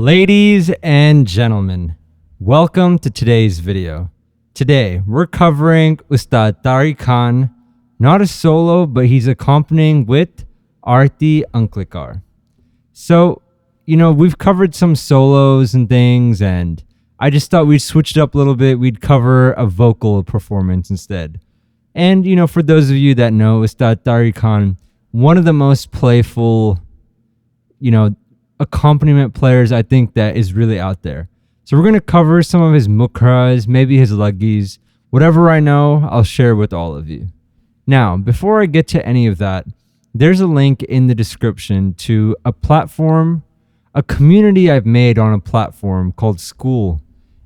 Ladies and gentlemen, welcome to today's video. Today, we're covering Ustad Tari Khan, not a solo, but he's accompanying with Arti Anklikar. So, we've covered some solos and things, and I just thought we'd switch it up a little bit. We'd cover a vocal performance instead. And, for those of you that know Ustad Tari Khan, one of the most playful, accompaniment players I think that is really out there. So we're going to cover some of his mukras, maybe his luggis. Whatever I know, I'll share with all of you. Now, before I get to any of that, there's a link in the description to a platform, a community I've made on a platform called Skool.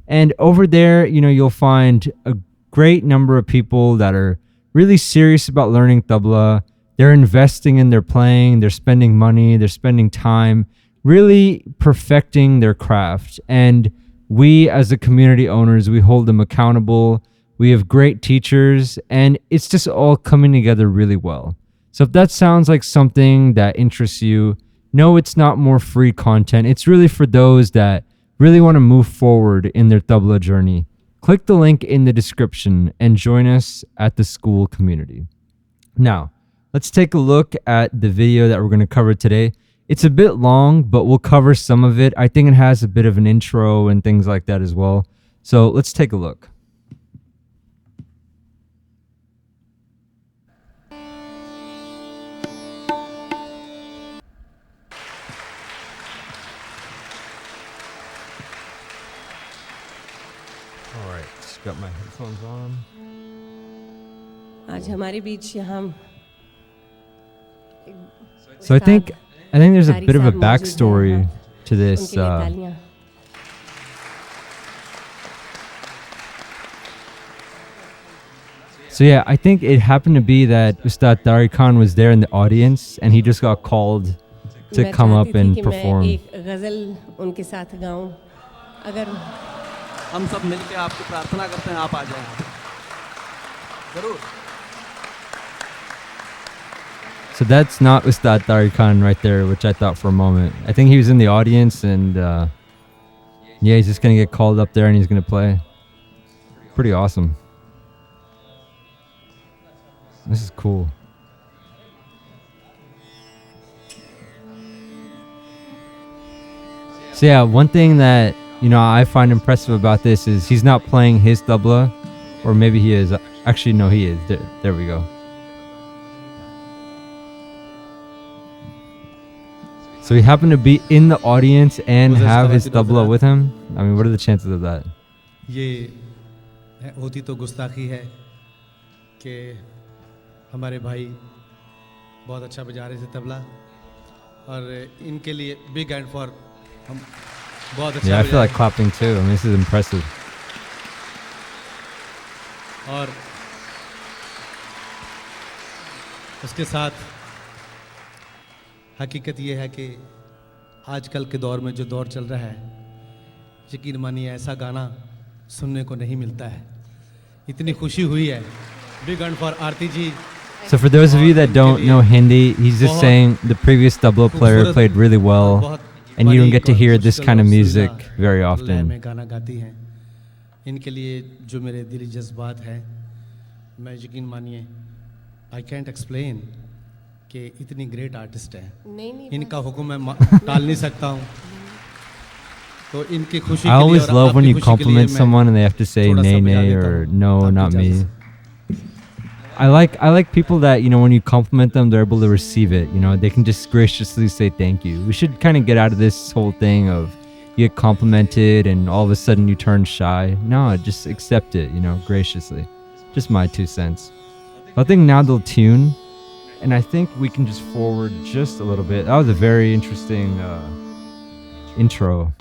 And over there, you'll find a great number of people that are really serious about learning tabla. They're investing in their playing, they're spending money, they're spending time, really perfecting their craft. And we as the community owners, we hold them accountable. We have great teachers, and it's just all coming together really well. So if that sounds like something that interests you, no, it's not more free content. It's really for those that really want to move forward in their tabla journey. Click the link in the description and join us at the Skool community. Now, let's take a look at the video that we're going to cover today. It's a bit long, but we'll cover some of it. I think it has a bit of an intro and things like that as well. So let's take a look. All right, just got my headphones on. So I think there's a bit of a backstory to this. So yeah, I think it happened to be that Ustad Tari Khan was there in the audience and he just got called to come up and perform. So that's not Ustad Tari Khan right there, which I thought for a moment. I think he was in the audience and yeah, he's just going to get called up there and he's going to play. Pretty awesome. This is cool. So yeah, one thing that, I find impressive about this is he's not playing his tabla, or maybe he is. Actually, no, he is. There we go. So he happened to be in the audience and have his tabla with him. I mean, what are the chances of that? ये होती तो गुस्ताखी है कि हमारे भाई बहुत अच्छा बजा रहे थे तबला और इनके लिए big hand for हम बहुत अच्छा. Yeah, I feel like clapping too. I mean, this is impressive. और उसके साथ हकीकत ये है कि आजकल के दौर में जो दौर चल रहा है, यकीन मानिए ऐसा गाना सुनने को नहीं मिलता है. इतनी खुशी हुई है. Big hand for Arti ji. So for those of you that don't know Hindi, he's just saying the previous tabla player played really well, and you don't get to hear this kind of music very often. गाना गाती हैं. इनके लिए जो मेरे दिली जज्बात हैं, मैं यकीन मानिए I can't explain कि इतनी ग्रेट आर्टिस्ट है. इनका हुक्म मैं टाल नहीं सकता हूँ. तो इनकी खुशी के लिए. I always love when you compliment someone and they have to say nay nay or no, not me. I like people that, when you compliment them, they're able to receive it. They can just graciously say thank you. We should kind of get out of this whole thing of you get complimented and all of a sudden you turn shy. No, just accept it, graciously. Just my 2 cents. I think now they'll tune. And I think we can just forward just a little bit. That was a very interesting intro.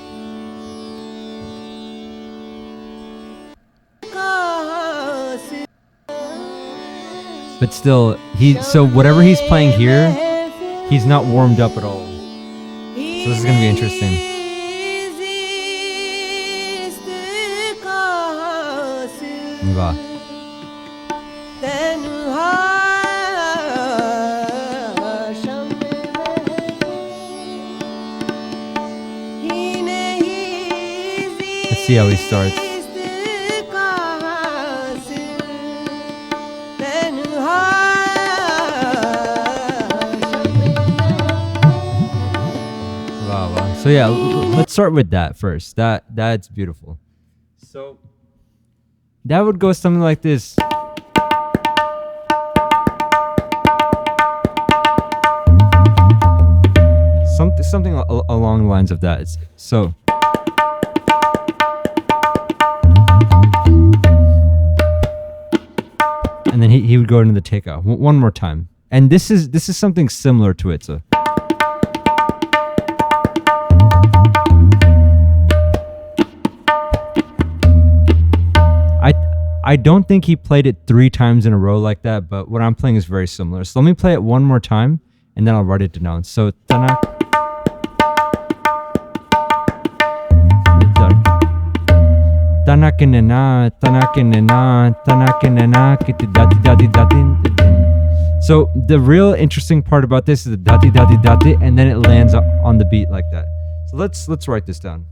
But still, so whatever he's playing here, he's not warmed up at all. So this is going to be interesting. Wow. see how he starts. Wow, wow. So yeah, let's start with that first. That's beautiful. So that would go something like this. Something along the lines of that. So and then he would go into the takeoff one more time. And this is something similar to it. So I don't think he played it 3 times in a row like that, but what I'm playing is very similar. So let me play it one more time and then I'll write it down. So tanak. So the real interesting part about this is the dati dati dati, and then it lands on the beat like that. So let's write this down.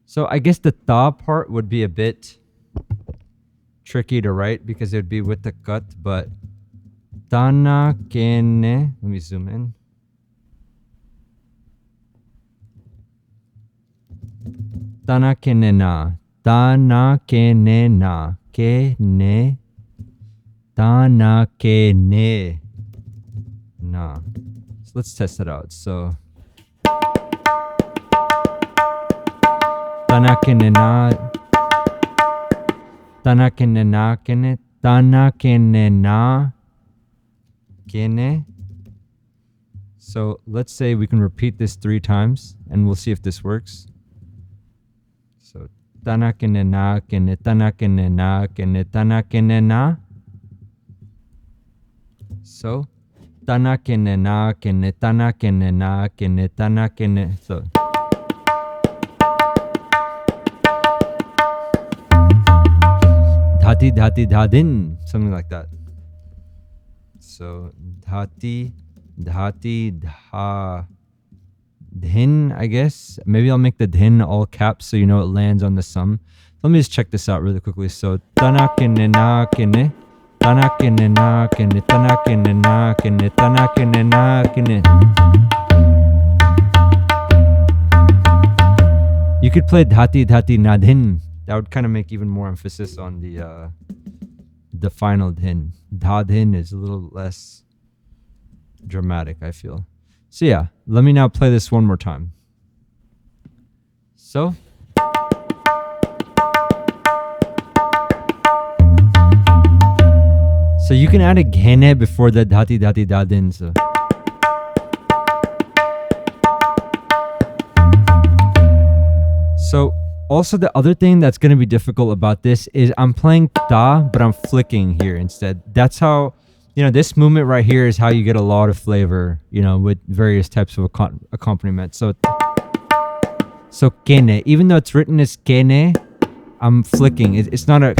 So I guess the ta part would be a bit tricky to write because it would be with the cut, but Tana kene. Let me zoom in. Tana kene na. Tana kene na. Kene. Tana kene na. So let's test it out. So Tana kene na. Tana kene na kene. Tana kene na. So let's say we can repeat this 3 times and we'll see if this works. So tana kene na kene tana kene na kene tana kene na. So tana kene na kene tana kene na kene tana kene. So dhati dhati dhadin, something like that. So dhati, dhati, dha, dhin, I guess. Maybe I'll make the dhin all caps so you know it lands on the sum. Let me just check this out really quickly. So tana kene na kene, tana kene na kene, tana kene na kene, tana kene na kene. You could play dhati, dhati, nadhin. That would kind of make even more emphasis on the final dhin. Dhadhin is a little less dramatic, I feel. So yeah, let me now play this one more time. So you can add a ghene before the dhati dhati dhadin. So also the other thing that's going to be difficult about this is I'm playing ta, but I'm flicking here instead. That's how, this movement right here is how you get a lot of flavor, with various types of accompaniment. So kene, even though it's written as kene, I'm flicking. It's not a,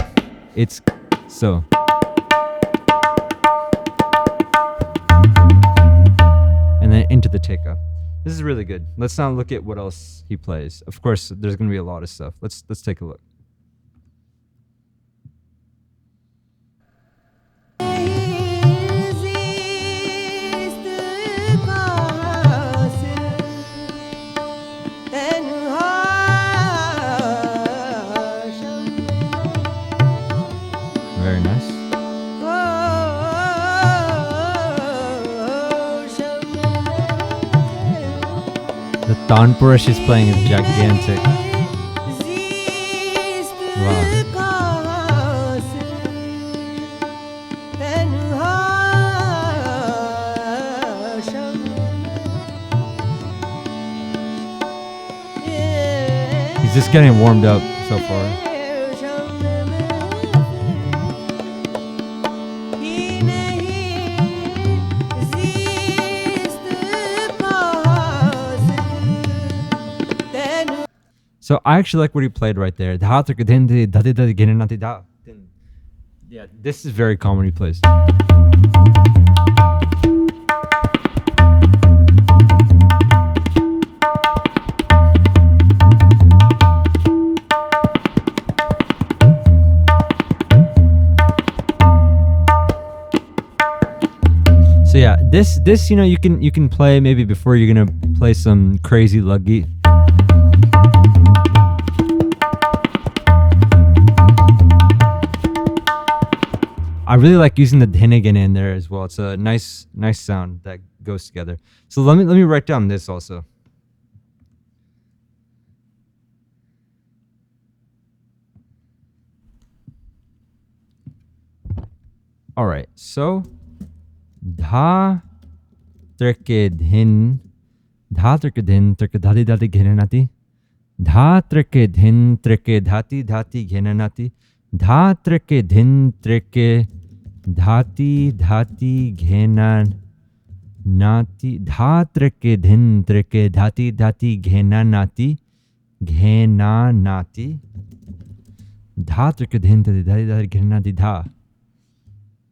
it's so. And then into the take-up. This is really good. Let's now look at what else he plays. Of course, there's going to be a lot of stuff. Let's take a look. Very nice. The Tanpura she's playing is gigantic. Wow. He's just getting warmed up so far. So I actually like what he played right there. Yeah, this is very common he plays. This you can play maybe before you're gonna play some crazy luggi. I really like using the dhinegene in there as well. It's a nice sound that goes together. So let me write down this also. All right, so dha treke dhin treke dhati dhati ghenanati dha treke dhin treke dhati dhati ghenanati dha treke dhin treke dhati dhati ghenanati dha treke dhin treke dhati dhati ghenanati dha treke dhin treke dhati dhati ghenanati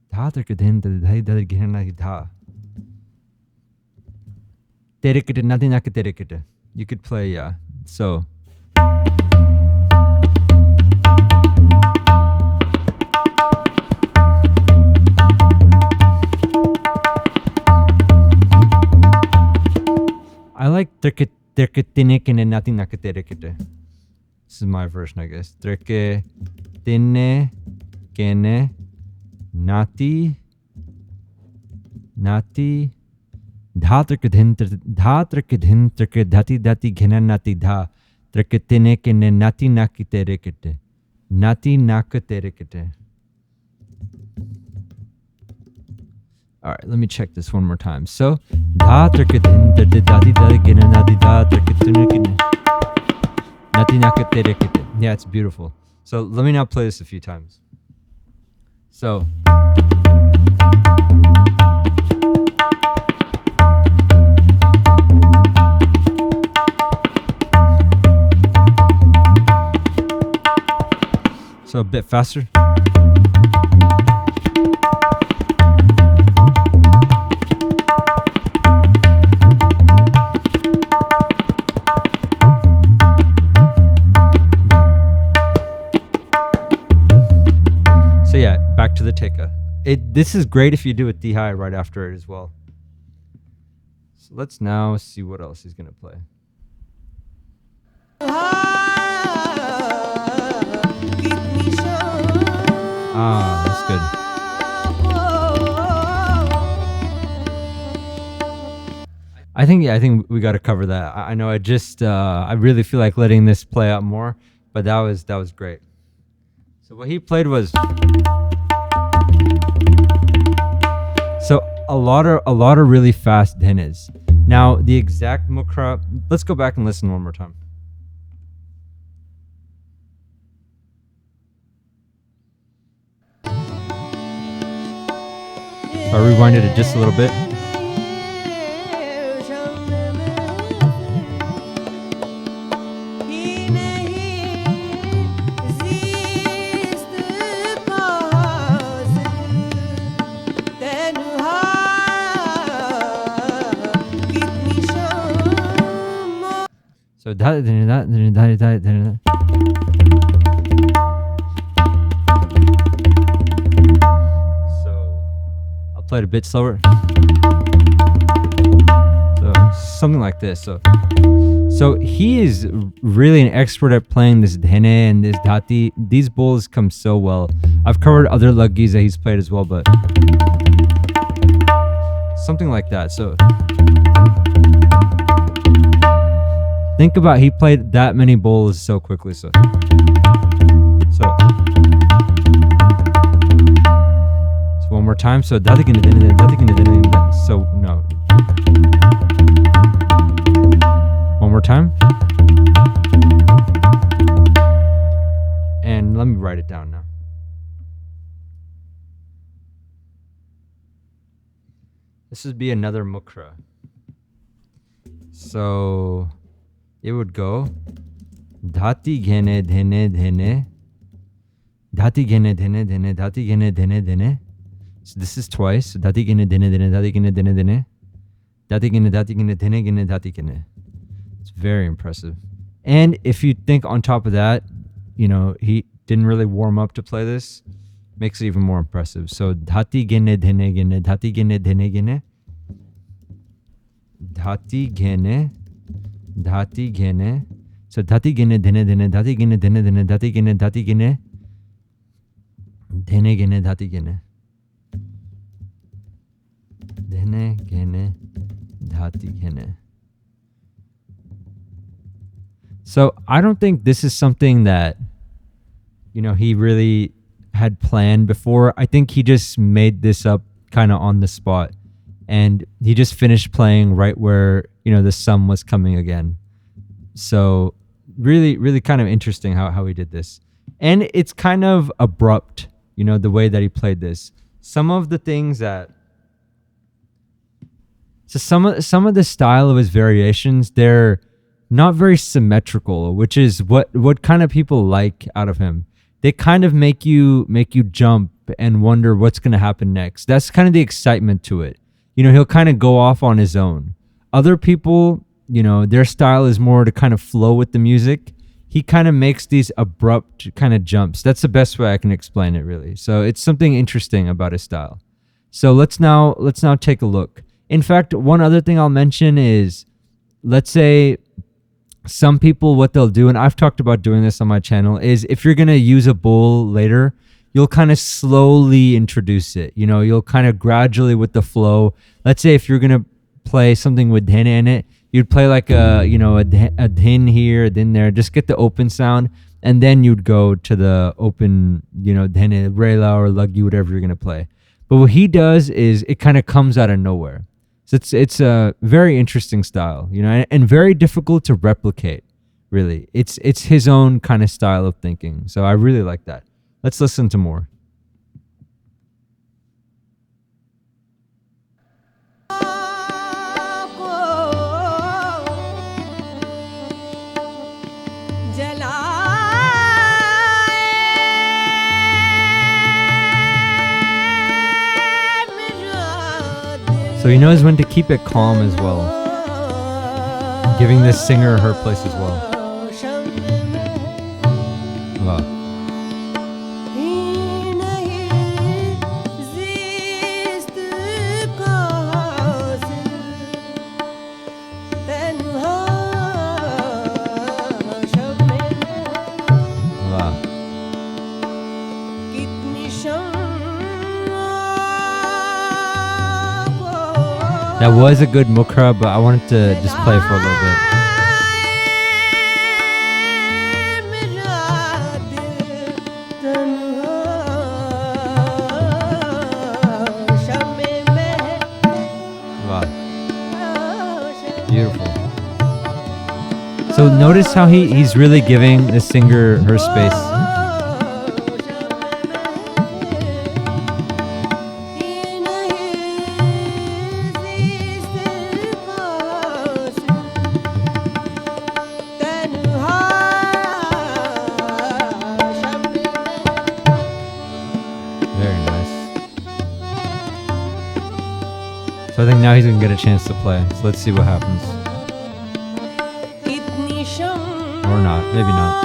dha treke dhin treke dhati dhati ghenanati dha terekite nothing like terekite. You could play, yeah. So I like treketine and nothing like terekite. This is my version, I guess. Treketine kene nati dha trekethin treke dhati dhati ghenanati dha treketine kene nati naki terekite nati nak terekite. All right, let me check this one more time. So dha trekethin dhati dhati ghenanati dha treketine kene nati nak terekite. Yeah, it's beautiful. So let me now play this a few times. So a bit faster. So yeah, back to the teka. This is great if you do a tihai right after it as well. So let's now see what else he's gonna play. Ah, that's good. I think we got to cover that. I know I really feel like letting this play out more, but that was great. So what he played was a lot of really fast dhines. Now the exact mukra, let's go back and listen one more time. I rewinded it just a little bit. So play it a bit slower. So something like this. So he is really an expert at playing this dhene and this dhati. These bowls come so well. I've covered other luggis that he's played as well, but something like that. So think about, he played that many bowls so quickly. So one more time. So no. One more time. And let me write it down now. This would be another mukra. So it would go dhati ghene dhene dhene dhati ghene dhene dhene dhati ghene dhene dhene. So this is twice. Dhati ghene dhene dhene dhati ghene dhene dhene dhati ghene dhene ghene dhati ghene. It's very impressive. And if you think on top of that, he didn't really warm up to play this, makes it even more impressive. So dhati ghene dhene ghene dhati ghene dhene ghene dhati ghene, dhati ghene. So dhati ghene dhene dhene, dhati ghene dhene dhene, dhati ghene dhene ghene, dhati ghene. Dhene ghene dhati ghene. So I don't think this is something that, he really had planned before. I think he just made this up kind of on the spot, and he just finished playing right where, the sun was coming again. So really, really kind of interesting how he did this. And it's kind of abrupt, the way that he played this. Some of the things that, so some of the style of his variations, they're not very symmetrical, which is what kind of people like out of him. They kind of make you jump and wonder what's going to happen next. That's kind of the excitement to it. He'll kind of go off on his own. Other people, their style is more to kind of flow with the music. He kind of makes these abrupt kind of jumps. That's the best way I can explain it, really. So it's something interesting about his style. So let's now take a look. In fact, one other thing I'll mention is, let's say some people, what they'll do, and I've talked about doing this on my channel, is if you're going to use a bowl later, you'll kind of slowly introduce it. You'll kind of gradually with the flow. Let's say if you're going to play something with dhene in it, you'd play like a dhin here, a dhin there, just get the open sound, and then you'd go to the open, dhene, rela or luggi, whatever you're going to play. But what he does is it kind of comes out of nowhere. So it's a very interesting style, and very difficult to replicate, really. It's his own kind of style of thinking. So I really like that. Let's listen to more. So he knows when to keep it calm as well, giving this singer her place as well. Wow. That was a good mukra, but I wanted to just play for a little bit. Wow. Beautiful. So notice how he's really giving the singer her space. So I think now he's going to get a chance to play. So let's see what happens. Or not. Maybe not.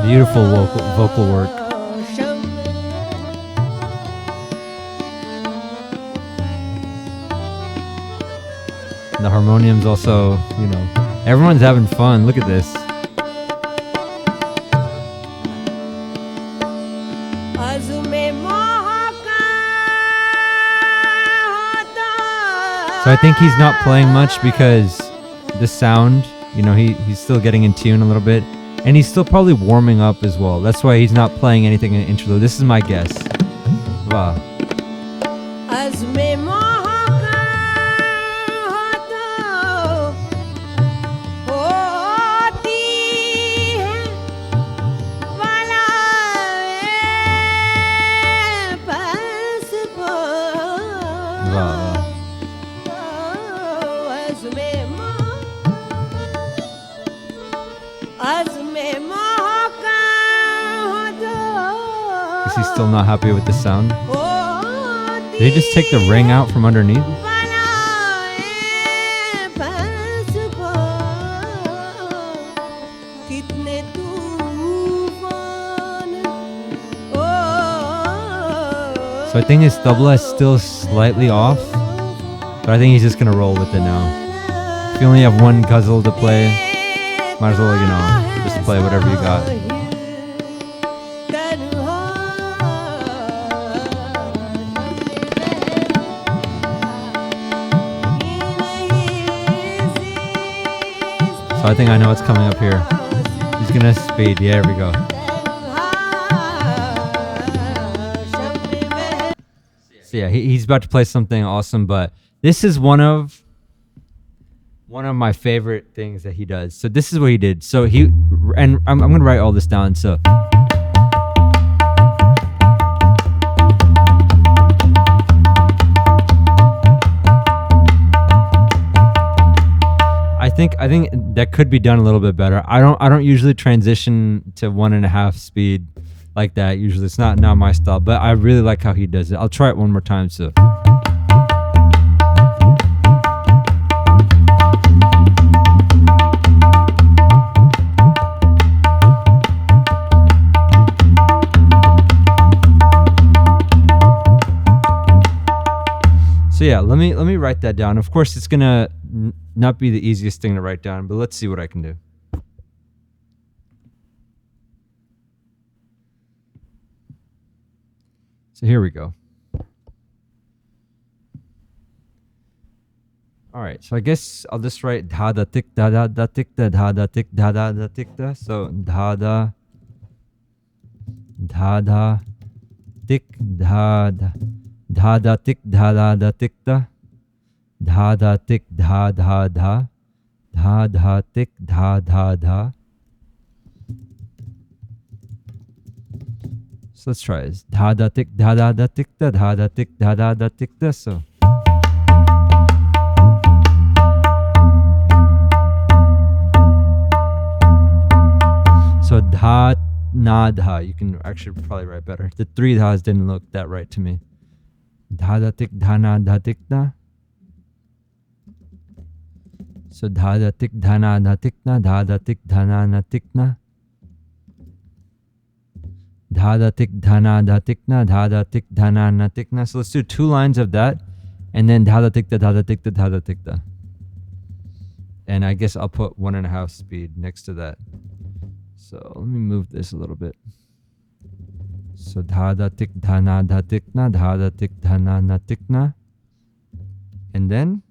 Beautiful vocal work. The harmonium's also, everyone's having fun. Look at this. So I think he's not playing much because the sound, he's still getting in tune a little bit. And he's still probably warming up as well. That's why he's not playing anything in the interlude. This is my guess. Wow. Is he still not happy with the sound? Did he just take the ring out from underneath? कितने तूफान ओ So I think his tabla is still slightly off, but I think he's just gonna roll with it now. If you only have one ghazal to play, might as well, just play whatever you got. So I think I know what's coming up here. He's gonna speed. Yeah, here we go. So yeah, he's about to play something awesome, but this is one of my favorite things that he does. So this is what he did. So I'm gonna write all this down. So I think that could be done a little bit better. I don't usually transition to 1.5 speed like that. Usually it's not my style, but I really like how he does it. I'll try it one more time. So yeah, let me write that down. Of course, it's gonna not be the easiest thing to write down, but let's see what I can do. So here we go. All right, so I guess I'll just write dha da tik da da da tik da dha da tik da da da tik da. So dha da tik dha da dha da tik dha da da tik da dha da tik dha dha dha dha dha tik dha dha dha. So let's try this. Dha da tik dha da da tik da dha da tik dha da da tik da. So dha na dha. You can actually probably write better. The 3 dhas didn't look that right to me. Dha da tik dha na dha tik da. So dha da tik dha na dha tik na dha da tik dha na na tik na. Dha da tik dha na dha tik na dha da tik dha na na tik na. So let's do 2 lines of that, and then dha da tik da dha da tik da dha da tik da. And I guess I'll put 1.5 speed next to that. So let me move this a little bit. So dha da tik dha na dha tik na dha da tik dha na na tik na. And then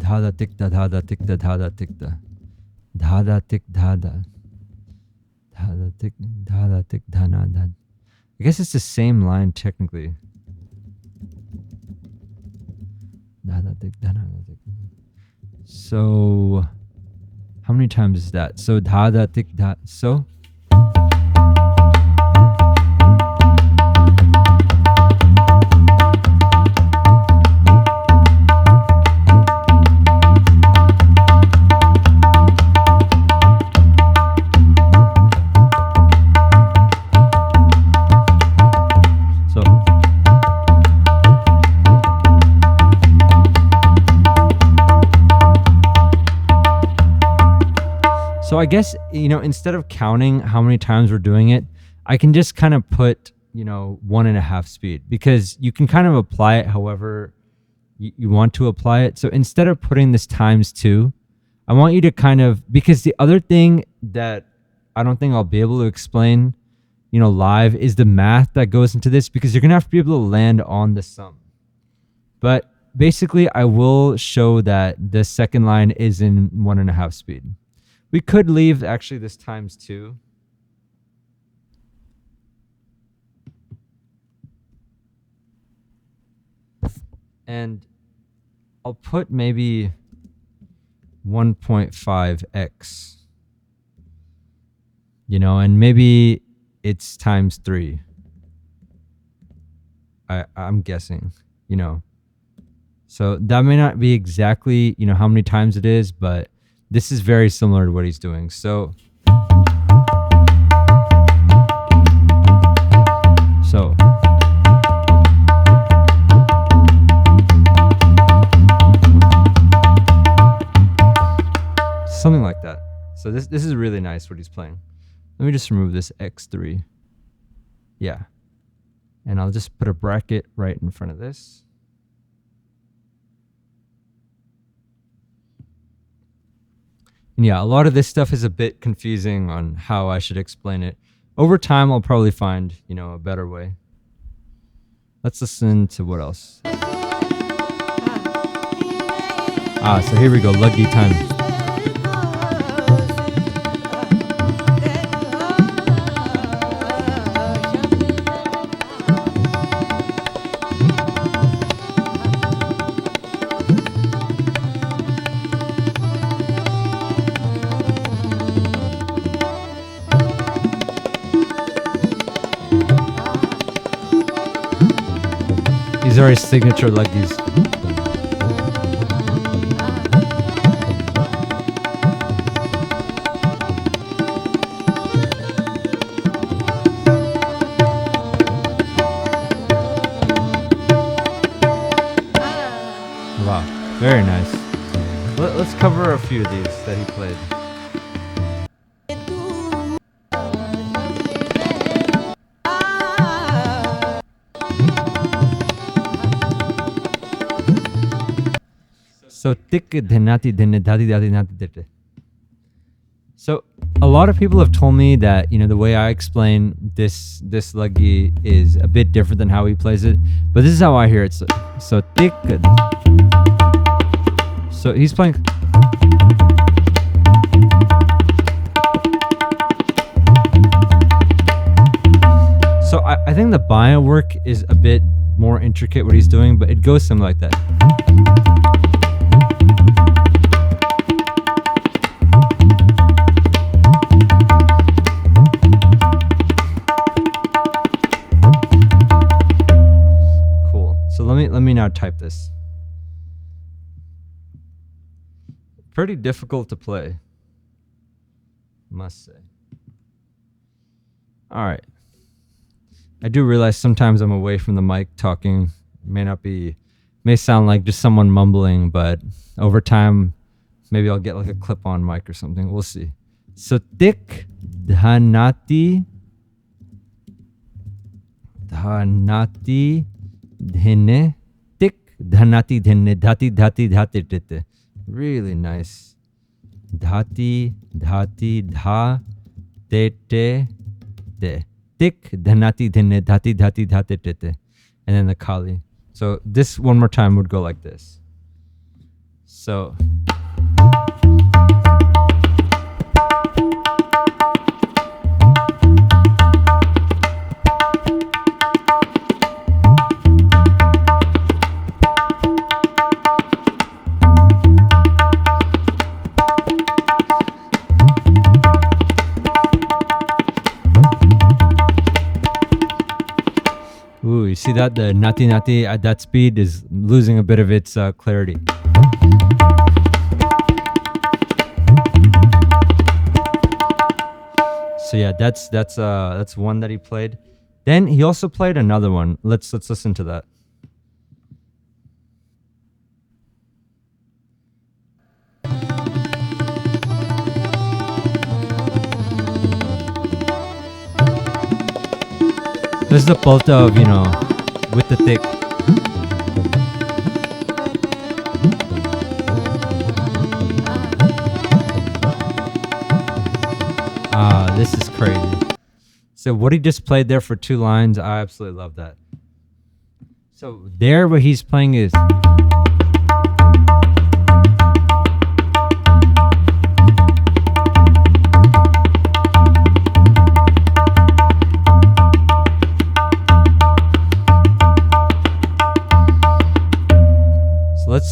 dha da tik da dha da tik da dha da tik da. Dha da tik dha da. Dha da tik dha na dha. I guess it's the same line technically. Dha da tik dha na dha tik. So how many times is that? So dha da tik dha. So So I guess, instead of counting how many times we're doing it, I can just kind of put, 1.5 speed, because you can kind of apply it however you want to apply it. So instead of putting this times 2, I want you to kind of, because the other thing that I don't think I'll be able to explain, live is the math that goes into this, because you're going to have to be able to land on the sum. But basically, I will show that the second line is in 1.5 speed. We could leave actually this times 2. And I'll put maybe 1.5x. And maybe it's times 3. I'm guessing, So that may not be exactly, how many times it is, but this is very similar to what he's doing. So something like that. So this is really nice what he's playing. Let me just remove this X3. Yeah. And I'll just put a bracket right in front of this. And yeah, a lot of this stuff is a bit confusing on how I should explain it. Over time, I'll probably find, a better way. Let's listen to what else. So here we go, luggi time. These are his signature luggis. Wow, very nice. Let's cover a few of these that he played. So tik dhenati dhene dhati dhati nati dhete. So a lot of people have told me that the way I explain this luggi is a bit different than how he plays it, but this is how I hear it. So tik. So he's playing. So I think the bio work is a bit more intricate what he's doing, but it goes something like that. Cool. So let me now type this. Pretty difficult to play, must say. All right. I do realize sometimes I'm away from the mic talking. May sound like just someone mumbling, but over time, maybe I'll get like a clip-on mic or something. We'll see. So tik dhanati dhene tik dhanati dhene dhati dhati dhati dhate. Really nice. Dhati dhati dha te te de. Tik dhanati dhene dhati dhati dhate te te. And then the kali. So this one more time would go like this. So ooh, you see that? The nati nati at that speed is losing a bit of its clarity. So yeah, that's one that he played. Then he also played another one. Let's listen to that. This is the palta of, with the thick. This is crazy. So what he just played there for 2 lines, I absolutely love that. So there what he's playing is...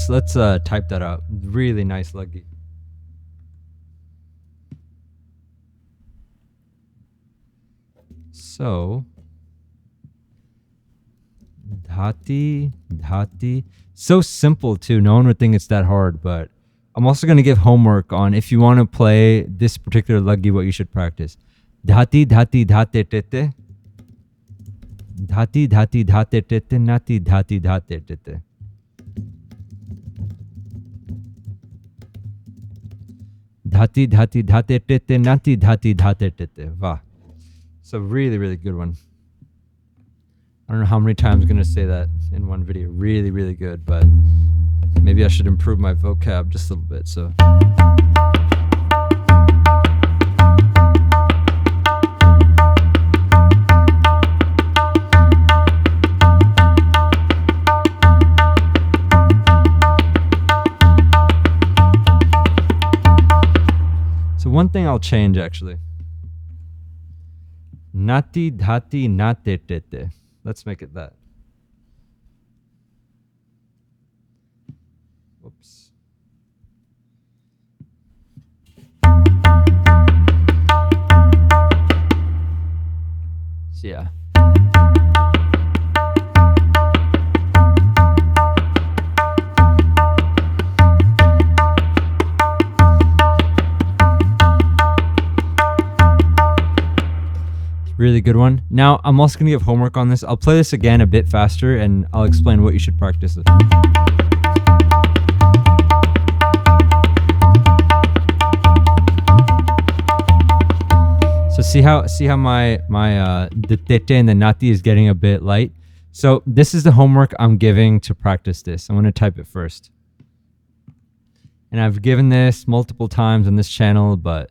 Let's type that out. Really nice luggi. So dhati dhati, so simple too. No one would think it's that hard, but I'm also going to give homework on if you want to play this particular luggi, what you should practice. Dhati dhati dhate tete. Dhati dhati dhate tete nati dhati dhate tete. Dhati dhati dhate tete nati dhati dhate tete. Va. It's a really, really good one. I don't know how many times I'm going to say that in one video. Really, really good, but maybe I should improve my vocab just a little bit. So one thing I'll change actually. Nati dhati nate tete. Let's make it that. Whoops. So yeah. Really good one. Now, I'm also going to give homework on this. I'll play this again a bit faster and I'll explain what you should practice with. So see how my the tete and the nati is getting a bit light. So this is the homework I'm giving to practice this. I'm going to type it first. And I've given this multiple times on this channel, but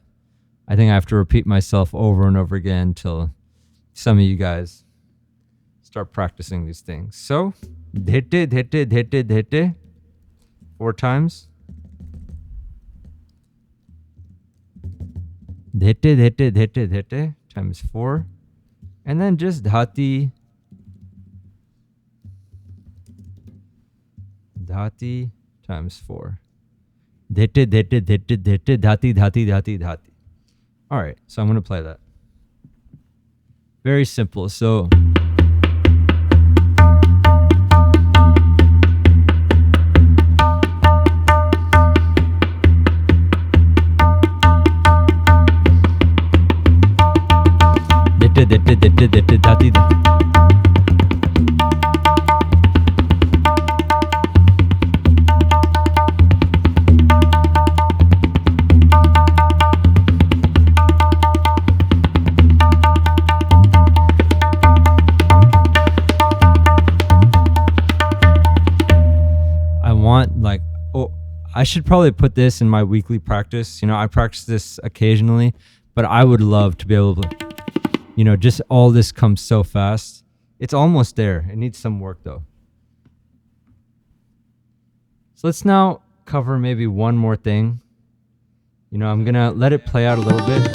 I think I have to repeat myself over and over again till some of you guys start practicing these things. So, dhete, dhete, dhete, dhete, 4 times. Dhete, dhete, dhete, dhete, times 4. And then just dhati. Dhati times 4. Dhete, dhete, dhete, dhete, dhati, dhati, dhati, dhati. All right, so I'm going to play that. Very simple. So I should probably put this in my weekly practice. You know, I practice this occasionally, but I would love to be able to, you know, just all this comes so fast. It's almost there. It needs some work though. So let's now cover maybe one more thing. You know, I'm going to let it play out a little bit.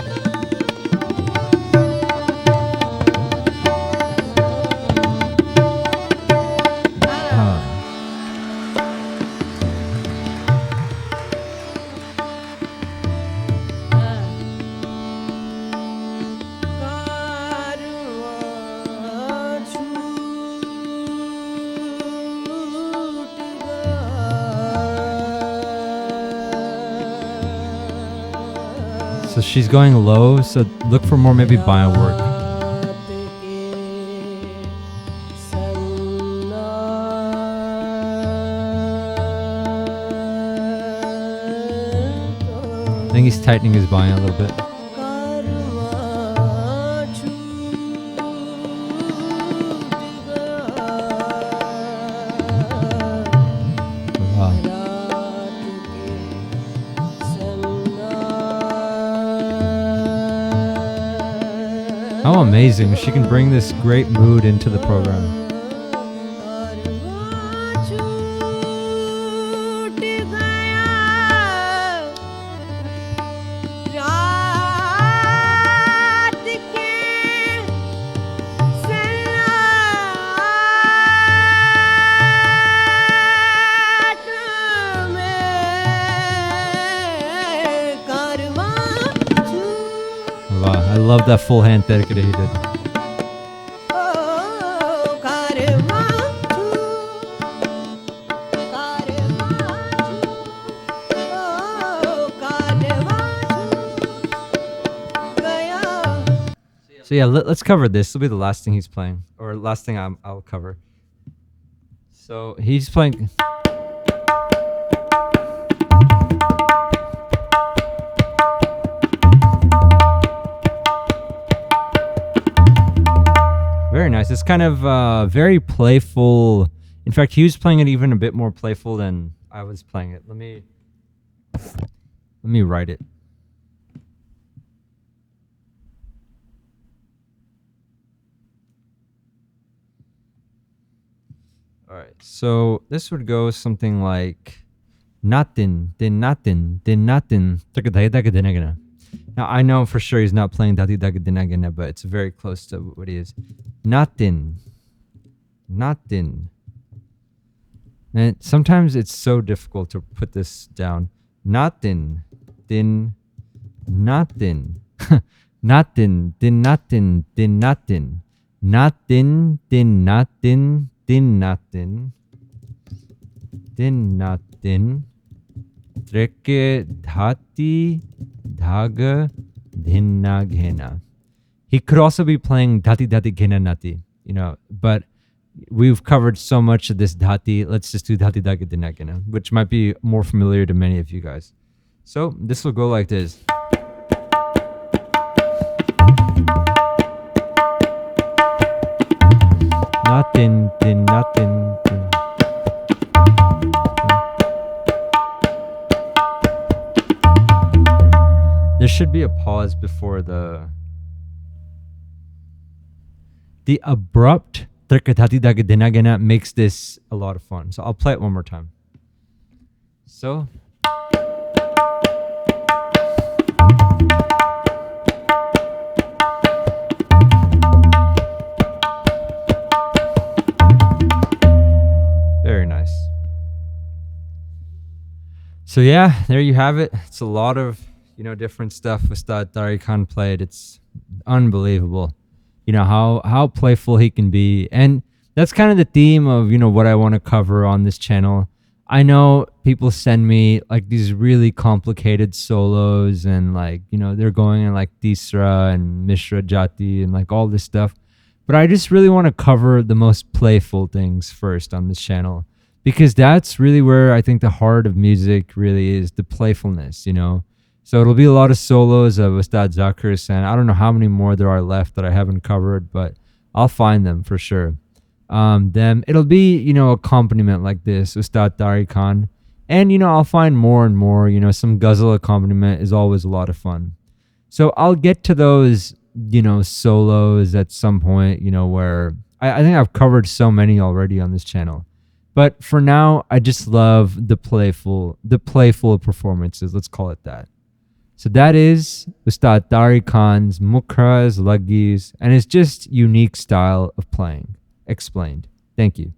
So she's going low, so look for more maybe bio work. I think he's tightening his bio a little bit. How amazing. She can bring this great mood into the program. I love that full hand terkade he did. So yeah, let's cover this. This will be the last thing he's playing, or last thing I'll cover. So he's playing. mukras. It's kind of very playful. In fact, he was playing it even a bit more playful than I was playing it. Let me write it. All right. So this would go something like natin, din natin, din natin. Now I know for sure he's not playing dati dagi dinagana, but it's very close to what he is. Natin. Natin. And sometimes it's so difficult to put this down. Natin. Din natin. Natin. Din natin. Din natin. Natin. Din natin. Din natin. Din natin. Treke dhati dhaga dhinna ghena. He could also be playing dhati dhati ghena nati, but we've covered so much of this dhati. Let's just do dhati dhati dhinna ghena, which might be more familiar to many of you guys. So this will go like this. Natin, din natin, din. There should be a pause before the abrupt makes this a lot of fun. So I'll play it one more time. So very nice. So yeah, there you have it. It's a lot of different stuff Ustad Tari Khan played. It's unbelievable, how playful he can be. And that's kind of the theme of, what I want to cover on this channel. I know people send me like these really complicated solos and they're going in like Tisra and Mishra Jati and like all this stuff. But I just really want to cover the most playful things first on this channel, because that's really where I think the heart of music really is, the playfulness, So it'll be a lot of solos of Ustad Zakir Hussain. I don't know how many more there are left that I haven't covered, but I'll find them for sure. Then it'll be, accompaniment like this, Ustad Tari Khan. And, I'll find more and more, some ghazal accompaniment is always a lot of fun. So I'll get to those, solos at some point, where I think I've covered so many already on this channel. But for now, I just love the playful performances. Let's call it that. So that is Ustad Tari Khan's mukras, luggis, and his just unique style of playing. Explained. Thank you.